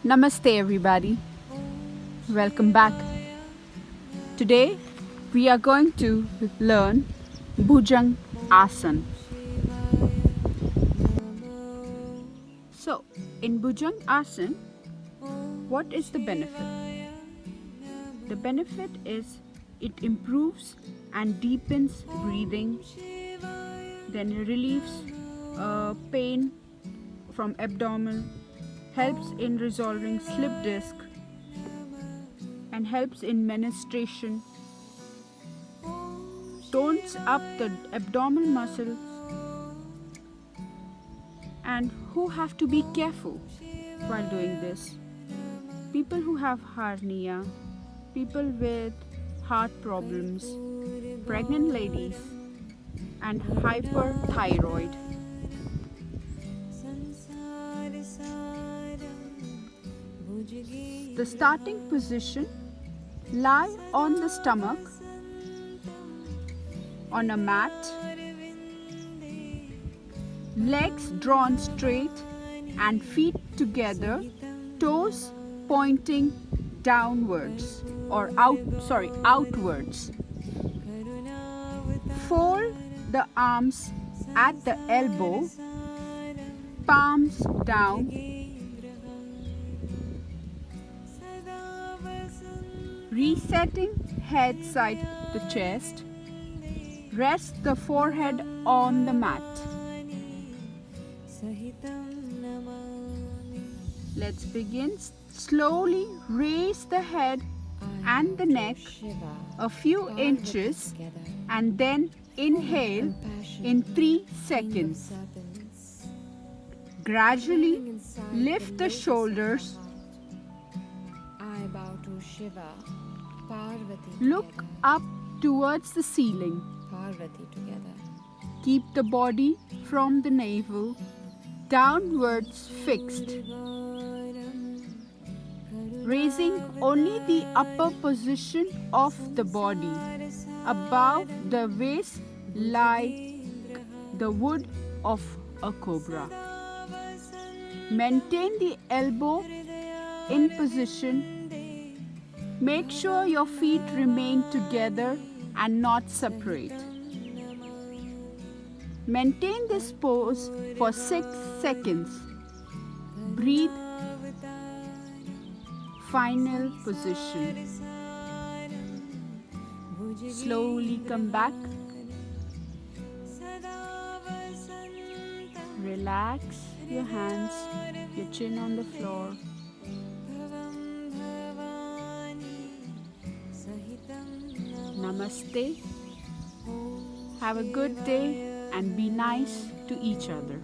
Namaste everybody. Welcome back. Today we are going to learn Bhujang Asana. So in Bhujang Asana, what is the benefit? The benefit is it improves and deepens breathing, then relieves pain from abdomen, helps in resolving slip disc, and helps in menstruation, tones up the abdominal muscles. And who have to be careful while doing this? People who have hernia, people with heart problems, pregnant ladies, and hyperthyroid. The starting position: lie on the stomach on a mat, legs drawn straight and feet together, toes pointing downwards or outwards. Fold the arms at the elbow, palms down. Resetting head side to chest. Rest the forehead on the mat. Let's begin. Slowly raise the head and the neck a few inches and then inhale in 3 seconds. Gradually lift the shoulders. Look up towards the ceiling. Keep the body from the navel downwards fixed. Raising only the upper position of the body. Above the waist like the wood of a cobra. Maintain the elbow in position. Make sure your feet remain together and not separate. Maintain this pose for 6 seconds. Breathe. Final position. Slowly come back. Relax your hands, your chin on the floor. Namaste. Have a good day and be nice to each other.